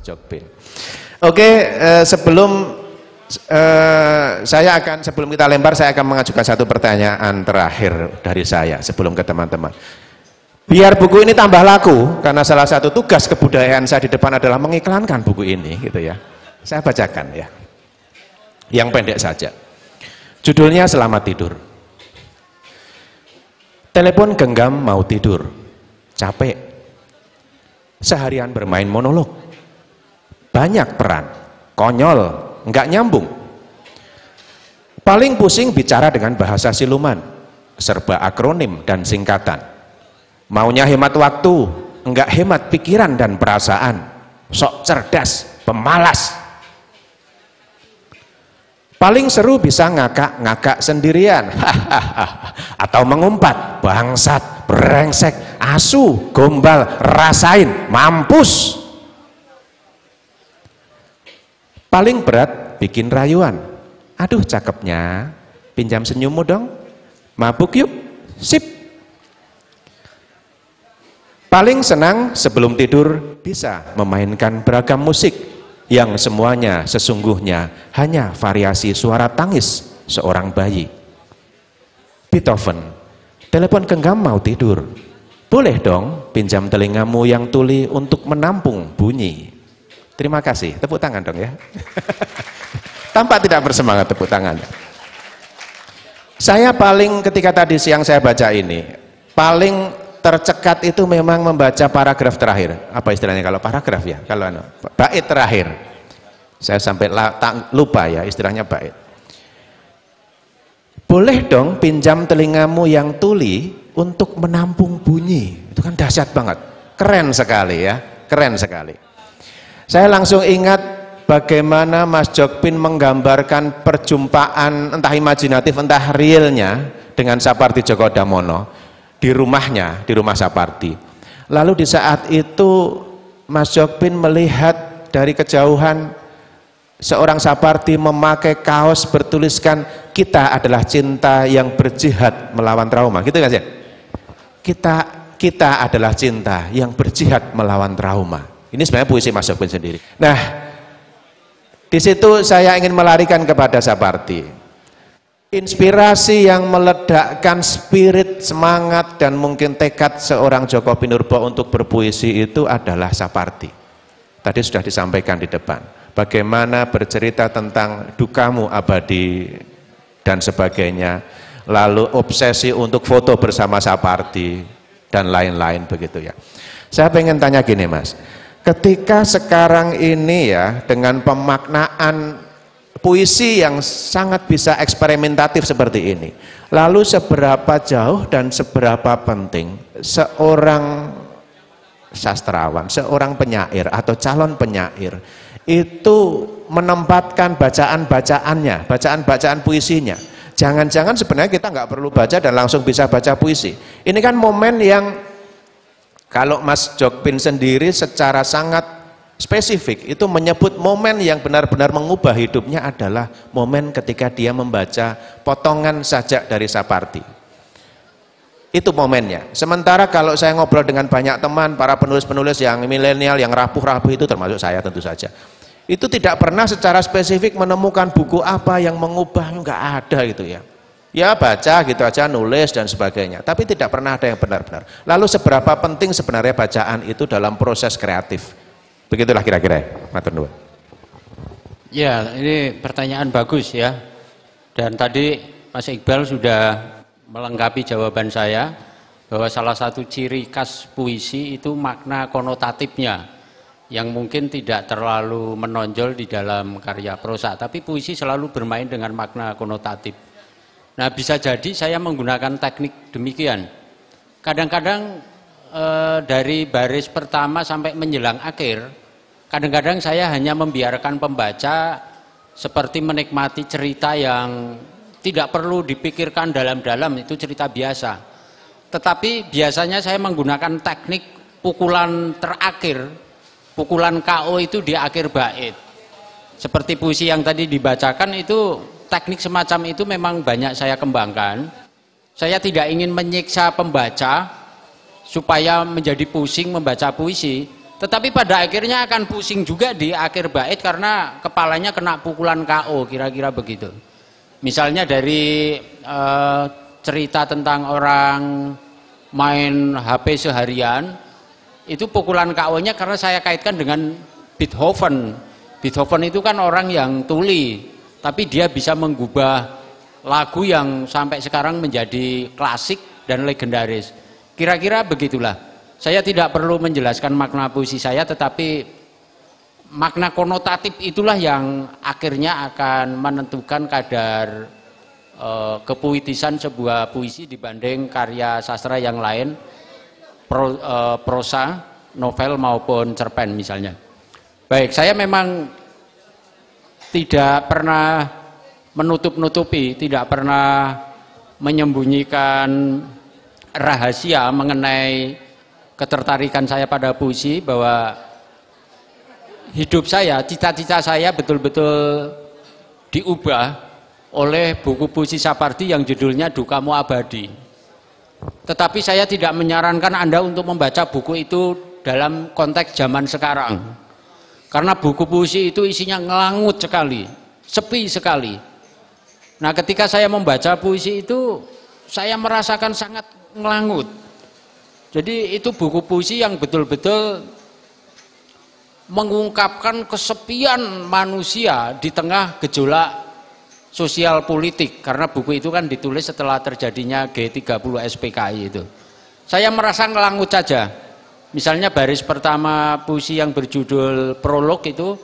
Jokpin. Oke, sebelum sebelum kita lempar, saya akan mengajukan satu pertanyaan terakhir dari saya sebelum ke teman-teman. Biar buku ini tambah laku, karena salah satu tugas kebudayaan saya di depan adalah mengiklankan buku ini, gitu ya. Saya bacakan ya, yang pendek saja. Judulnya Selamat Tidur. Telepon genggam mau tidur, capek. Seharian bermain monolog, banyak peran, konyol, nggak nyambung. Paling pusing bicara dengan bahasa siluman, serba akronim dan singkatan. Maunya hemat waktu, nggak hemat pikiran dan perasaan. Sok cerdas, pemalas. Paling seru bisa ngakak-ngakak sendirian, atau mengumpat, bangsat, brengsek, asu, gombal, rasain, mampus. Paling berat bikin rayuan, aduh cakepnya, pinjam senyummu dong, mabuk yuk, sip. Paling senang sebelum tidur bisa memainkan beragam musik yang semuanya sesungguhnya hanya variasi suara tangis seorang bayi. Beethoven, telepon genggam mau tidur, boleh dong pinjam telingamu yang tuli untuk menampung bunyi. Terima kasih, tepuk tangan dong ya. Tampak tidak bersemangat tepuk tangannya. Saya paling, ketika tadi siang saya baca ini, paling tercekat itu memang membaca paragraf terakhir. Apa istilahnya kalau paragraf ya? Kalau bait terakhir. Saya sampai lupa ya istilahnya bait. Boleh dong pinjam telingamu yang tuli untuk menampung bunyi. Itu kan dahsyat banget. Keren sekali ya, keren sekali. Saya langsung ingat bagaimana Mas Jokpin menggambarkan perjumpaan entah imajinatif entah realnya dengan Sapardi Djoko Damono di rumahnya, di rumah Sapardi. Lalu di saat itu Mas Jokpin melihat dari kejauhan seorang Sapardi memakai kaos bertuliskan kita adalah cinta yang berjihad melawan trauma, gitu kan sih? Kita adalah cinta yang berjihad melawan trauma. Ini sebenarnya puisi Mas Jokpin sendiri. Nah, di situ saya ingin melarikan kepada Sapardi. Inspirasi yang meledakkan spirit, semangat, dan mungkin tekad seorang Djoko Pinurbo untuk berpuisi itu adalah Sapardi. Tadi sudah disampaikan di depan. Bagaimana bercerita tentang dukamu abadi dan sebagainya. Lalu obsesi untuk foto bersama Sapardi dan lain-lain begitu ya. Saya pengen tanya gini Mas. Ketika sekarang ini ya dengan pemaknaan puisi yang sangat bisa eksperimentatif seperti ini, lalu seberapa jauh dan seberapa penting seorang sastrawan, seorang penyair atau calon penyair itu menempatkan bacaan-bacaannya, bacaan-bacaan puisinya. Jangan-jangan sebenarnya kita nggak perlu baca dan langsung bisa baca puisi. Ini kan momen yang kalau Mas Jokpin sendiri secara sangat spesifik itu menyebut momen yang benar-benar mengubah hidupnya adalah momen ketika dia membaca potongan sajak dari Sapardi. Itu momennya. Sementara kalau saya ngobrol dengan banyak teman, para penulis-penulis yang milenial, yang rapuh-rapuh itu termasuk saya tentu saja. Itu tidak pernah secara spesifik menemukan buku apa yang mengubah, nggak ada gitu ya. Ya baca gitu aja, nulis dan sebagainya. Tapi tidak pernah ada yang benar-benar. Lalu seberapa penting sebenarnya bacaan itu dalam proses kreatif? Begitulah kira-kira, matur nuwun. Ya, ini pertanyaan bagus ya. Dan tadi Mas Iqbal sudah melengkapi jawaban saya bahwa salah satu ciri khas puisi itu makna konotatifnya yang mungkin tidak terlalu menonjol di dalam karya prosa, tapi puisi selalu bermain dengan makna konotatif. Nah, bisa jadi saya menggunakan teknik demikian. Kadang-kadang dari baris pertama sampai menjelang akhir, kadang-kadang saya hanya membiarkan pembaca seperti menikmati cerita yang tidak perlu dipikirkan dalam-dalam, itu cerita biasa. Tetapi biasanya saya menggunakan teknik pukulan terakhir, pukulan KO itu di akhir bait. Seperti puisi yang tadi dibacakan itu, teknik semacam itu memang banyak saya kembangkan. Saya tidak ingin menyiksa pembaca supaya menjadi pusing membaca puisi, Tetapi pada akhirnya akan pusing juga di akhir bait karena kepalanya kena pukulan KO, kira-kira begitu. Misalnya dari cerita tentang orang main HP seharian, itu pukulan KO-nya karena saya kaitkan dengan Beethoven. Beethoven itu kan orang yang tuli, tapi dia bisa mengubah lagu yang sampai sekarang menjadi klasik dan legendaris. Kira-kira begitulah. Saya tidak perlu menjelaskan makna puisi saya, tetapi makna konotatif itulah yang akhirnya akan menentukan kadar kepuitisan sebuah puisi dibanding karya sastra yang lain, prosa, novel maupun cerpen misalnya. Baik, saya memang tidak pernah menutup-nutupi, tidak pernah menyembunyikan rahasia mengenai ketertarikan saya pada puisi, bahwa hidup saya, cita-cita saya betul-betul diubah oleh buku puisi Sapardi yang judulnya Dukamu Abadi. Tetapi saya tidak menyarankan Anda untuk membaca buku itu dalam konteks zaman sekarang. Karena buku puisi itu isinya ngelangut sekali, sepi sekali. Nah, ketika saya membaca puisi itu, saya merasakan sangat ngelangut. Jadi itu buku puisi yang betul-betul mengungkapkan kesepian manusia di tengah gejolak sosial politik, karena buku itu kan ditulis setelah terjadinya G30 SPKI itu. Saya merasa ngelangut saja. Misalnya baris pertama puisi yang berjudul Prolog itu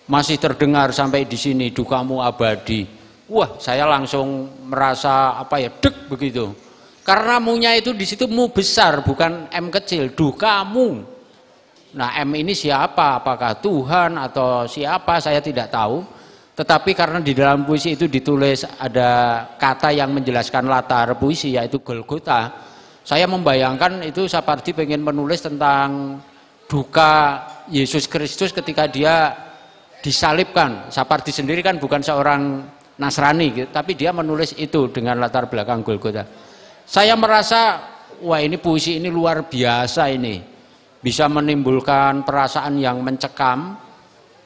masih terdengar sampai di sini, Dukamu Abadi. Wah, saya langsung merasa deg begitu. Karena mu-nya itu di situ mu besar, bukan M kecil, Dukamu. Nah, M ini siapa? Apakah Tuhan atau siapa? Saya tidak tahu. Tetapi karena di dalam puisi itu ditulis ada kata yang menjelaskan latar puisi, yaitu Golgota. Saya membayangkan itu Sapardi pengen menulis tentang duka Yesus Kristus ketika dia disalibkan. Sapardi sendiri kan bukan seorang Nasrani, tapi dia menulis itu dengan latar belakang Golgota. Saya merasa, wah ini puisi ini luar biasa ini. Bisa menimbulkan perasaan yang mencekam.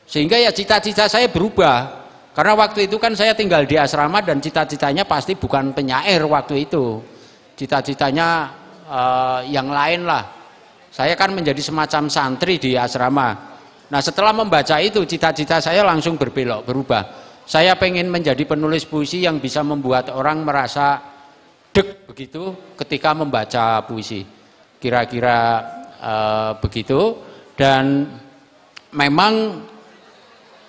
Sehingga ya cita-cita saya berubah. Karena waktu itu kan saya tinggal di asrama dan cita-citanya pasti bukan penyair waktu itu. Cita-citanya yang lain lah. Saya kan menjadi semacam santri di asrama. Nah, setelah membaca itu cita-cita saya langsung berbelok, berubah. Saya pengen menjadi penulis puisi yang bisa membuat orang merasa deg begitu ketika membaca puisi. Kira-kira begitu. Dan memang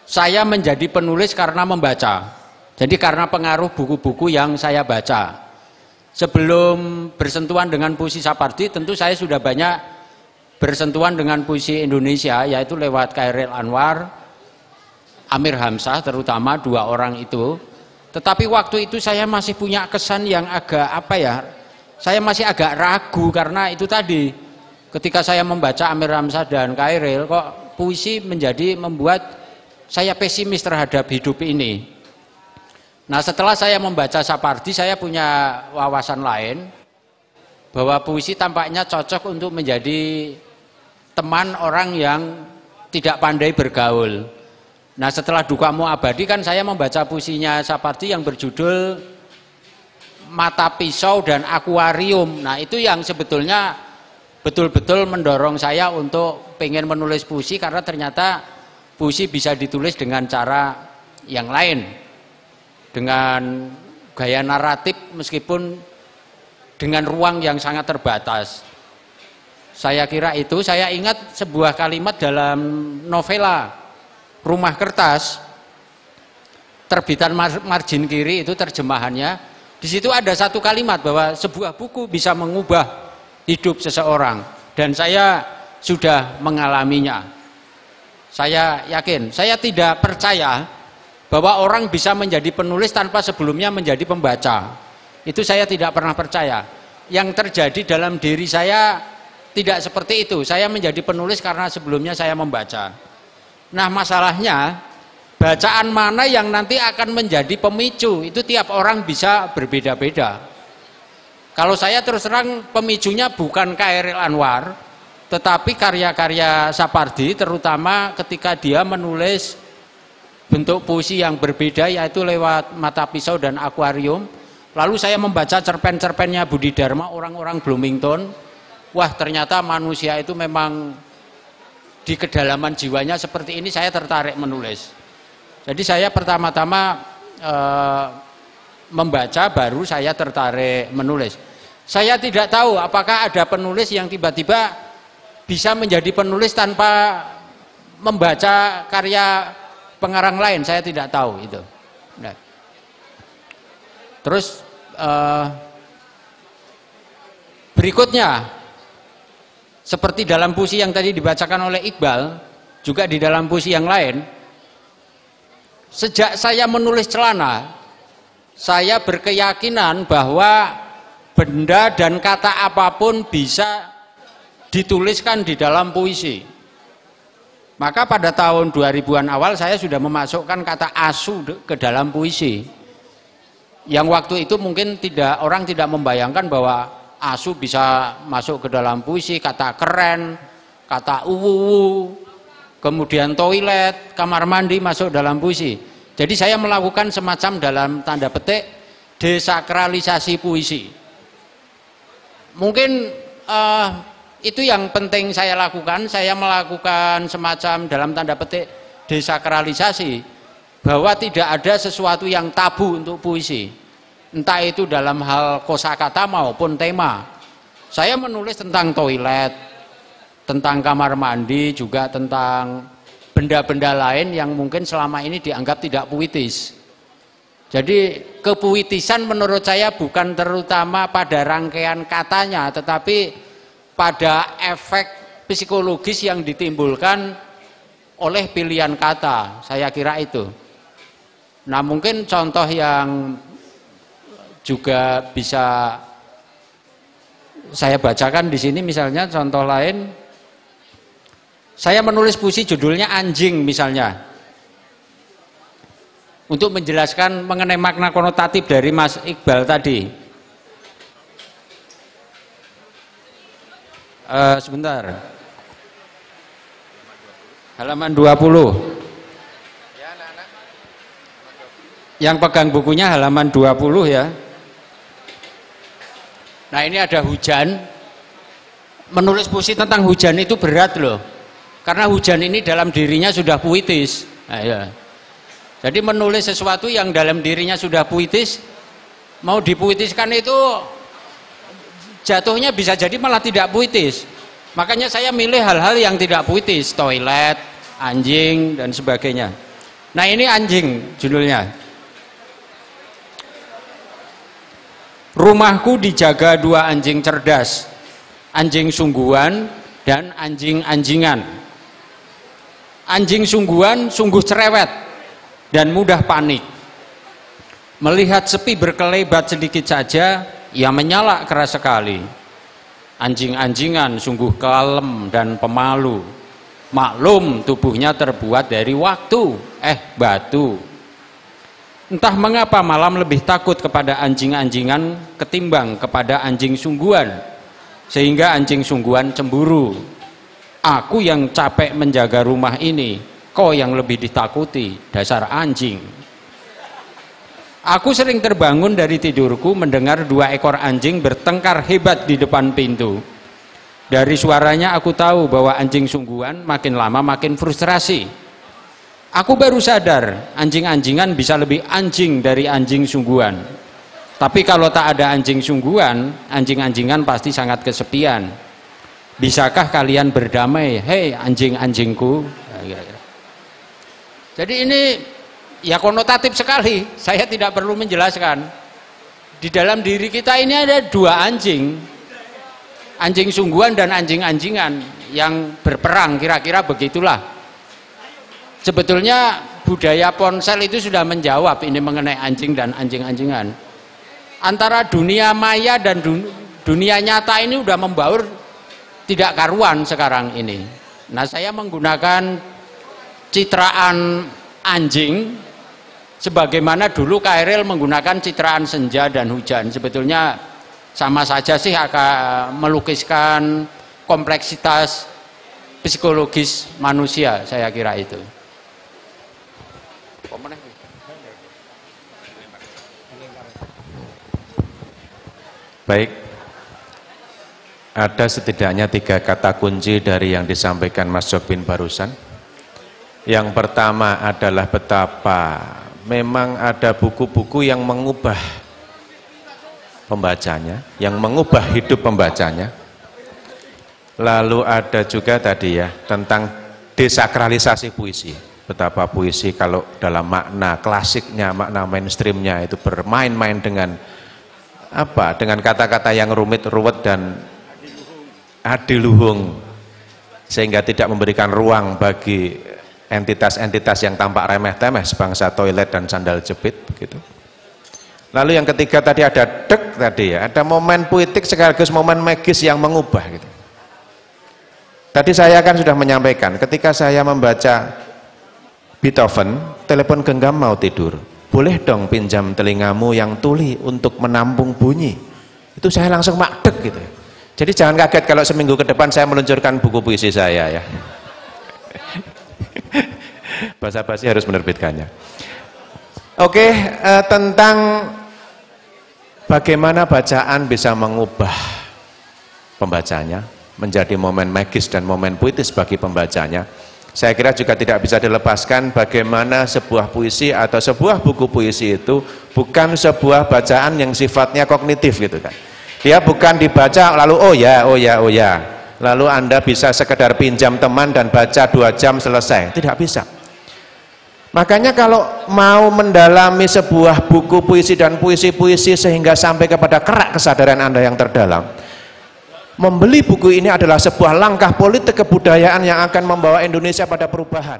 saya menjadi penulis karena membaca. Jadi karena pengaruh buku-buku yang saya baca. Sebelum bersentuhan dengan puisi Sapardi, tentu saya sudah banyak bersentuhan dengan puisi Indonesia, yaitu lewat Chairil Anwar, Amir Hamzah, terutama dua orang itu. Tetapi waktu itu saya masih punya kesan yang agak saya masih agak ragu karena itu tadi, ketika saya membaca Amir Hamzah dan Chairil, kok puisi menjadi membuat saya pesimis terhadap hidup ini. Nah, setelah saya membaca Sapardi, saya punya wawasan lain bahwa puisi tampaknya cocok untuk menjadi teman orang yang tidak pandai bergaul. Nah, setelah Dukamu Abadi kan saya membaca puisinya Sapardi yang berjudul Mata Pisau dan Akuarium. Nah, itu yang sebetulnya betul-betul mendorong saya untuk pengen menulis puisi, karena ternyata puisi bisa ditulis dengan cara yang lain. Dengan gaya naratif meskipun dengan ruang yang sangat terbatas. Saya kira itu, saya ingat sebuah kalimat dalam novela Rumah Kertas, terbitan Margin Kiri itu terjemahannya. Di situ ada satu kalimat bahwa sebuah buku bisa mengubah hidup seseorang, dan saya sudah mengalaminya. Saya yakin, saya tidak percaya bahwa orang bisa menjadi penulis tanpa sebelumnya menjadi pembaca. Itu saya tidak pernah percaya. Yang terjadi dalam diri saya tidak seperti itu. Saya menjadi penulis karena sebelumnya saya membaca. Nah, masalahnya bacaan mana yang nanti akan menjadi pemicu, itu tiap orang bisa berbeda-beda. Kalau saya terus terang pemicunya bukan Chairil Anwar, tetapi karya-karya Sapardi terutama ketika dia menulis bentuk puisi yang berbeda, yaitu lewat mata pisau dan akuarium. Lalu saya membaca cerpen-cerpennya Budi Dharma, Orang-orang Bloomington. Wah, ternyata manusia itu memang di kedalaman jiwanya seperti ini. Saya tertarik menulis. Jadi saya pertama-tama membaca, baru saya tertarik menulis. Saya tidak tahu apakah ada penulis yang tiba-tiba bisa menjadi penulis tanpa membaca karya pengarang lain. Saya tidak tahu itu. Nah. Terus berikutnya, seperti dalam puisi yang tadi dibacakan oleh Iqbal, juga di dalam puisi yang lain, sejak saya menulis Celana, saya berkeyakinan bahwa benda dan kata apapun bisa dituliskan di dalam puisi. Maka pada tahun 2000-an awal saya sudah memasukkan kata asu ke dalam puisi. Yang waktu itu mungkin orang tidak membayangkan bahwa asu bisa masuk ke dalam puisi, kata keren, kata uwu, kemudian toilet, kamar mandi masuk dalam puisi. Jadi saya melakukan semacam dalam tanda petik desakralisasi puisi. Mungkin itu yang penting saya lakukan. Saya melakukan semacam dalam tanda petik desakralisasi, bahwa tidak ada sesuatu yang tabu untuk puisi, entah itu dalam hal kosakata maupun tema. Saya menulis tentang toilet, tentang kamar mandi, juga tentang benda-benda lain yang mungkin selama ini dianggap tidak puitis. Jadi kepuitisan menurut saya bukan terutama pada rangkaian katanya, tetapi pada efek psikologis yang ditimbulkan oleh pilihan kata. Saya kira itu. Nah, mungkin contoh yang juga bisa saya bacakan di sini, misalnya contoh lain, saya menulis puisi judulnya Anjing misalnya, untuk menjelaskan mengenai makna konotatif dari Mas Iqbal tadi. Sebentar, halaman 20. Yang pegang bukunya halaman 20 ya. Nah, ini ada hujan. Menulis puisi tentang hujan itu berat loh, karena hujan ini dalam dirinya sudah puitis. Nah, ya. Jadi menulis sesuatu yang dalam dirinya sudah puitis, mau dipuitiskan itu jatuhnya bisa jadi malah tidak puitis. Makanya saya milih hal-hal yang tidak puitis, toilet, anjing, dan sebagainya. Nah, ini Anjing judulnya. Rumahku dijaga dua anjing cerdas, anjing sungguhan dan anjing-anjingan. Anjing sungguhan sungguh cerewet dan mudah panik. Melihat sepi berkelebat sedikit saja, ia menyala keras sekali. Anjing-anjingan sungguh kalem dan pemalu. Maklum tubuhnya terbuat dari waktu, batu. Entah mengapa malam lebih takut kepada anjing-anjingan ketimbang kepada anjing sungguhan, sehingga anjing sungguhan cemburu. Aku yang capek menjaga rumah ini, kau yang lebih ditakuti, dasar anjing. Aku sering terbangun dari tidurku mendengar dua ekor anjing bertengkar hebat di depan pintu. Dari suaranya aku tahu bahwa anjing sungguhan makin lama makin frustrasi. Aku baru sadar anjing-anjingan bisa lebih anjing dari anjing sungguhan. Tapi kalau tak ada anjing sungguhan, anjing-anjingan pasti sangat kesepian. Bisakah kalian berdamai, hei anjing-anjingku? Jadi ini ya konotatif sekali, saya tidak perlu menjelaskan. Di dalam diri kita ini ada dua anjing, anjing sungguhan dan anjing-anjingan yang berperang, kira-kira begitulah. Sebetulnya budaya ponsel itu sudah menjawab ini mengenai anjing dan anjing-anjingan. Antara dunia maya dan dunia nyata ini sudah membaur tidak karuan sekarang ini. Nah, saya menggunakan citraan anjing sebagaimana dulu Khairil menggunakan citraan senja dan hujan. Sebetulnya sama saja sih, akan melukiskan kompleksitas psikologis manusia, saya kira itu. Baik, ada setidaknya 3 kata kunci dari yang disampaikan Mas Jokbin barusan. Yang pertama adalah betapa memang ada buku-buku yang mengubah pembacanya, yang mengubah hidup pembacanya. Lalu ada juga tadi ya tentang desakralisasi puisi, betapa puisi kalau dalam makna klasiknya, makna mainstreamnya itu bermain-main dengan apa? Dengan kata-kata yang rumit, ruwet dan adiluhung, sehingga tidak memberikan ruang bagi entitas-entitas yang tampak remeh-temeh sebangsa toilet dan sandal jepit begitu. Lalu yang ketiga tadi ada dek tadi ya, ada momen puitik sekaligus momen magis yang mengubah gitu. Tadi saya kan sudah menyampaikan ketika saya membaca Beethoven, telepon genggam mau tidur. Boleh dong pinjam telingamu yang tuli untuk menampung bunyi. Itu saya langsung makdek gitu. Jadi jangan kaget kalau seminggu ke depan saya meluncurkan buku puisi saya ya. Basa-basi harus menerbitkannya. Oke, tentang bagaimana bacaan bisa mengubah pembacanya menjadi momen magis dan momen puitis bagi pembacanya. Saya kira juga tidak bisa dilepaskan bagaimana sebuah puisi atau sebuah buku puisi itu bukan sebuah bacaan yang sifatnya kognitif gitu kan. Dia bukan dibaca lalu oh ya, lalu Anda bisa sekedar pinjam teman dan baca 2 jam selesai, tidak bisa. Makanya kalau mau mendalami sebuah buku puisi dan puisi-puisi sehingga sampai kepada kerak kesadaran Anda yang terdalam, membeli buku ini adalah sebuah langkah politik kebudayaan yang akan membawa Indonesia pada perubahan.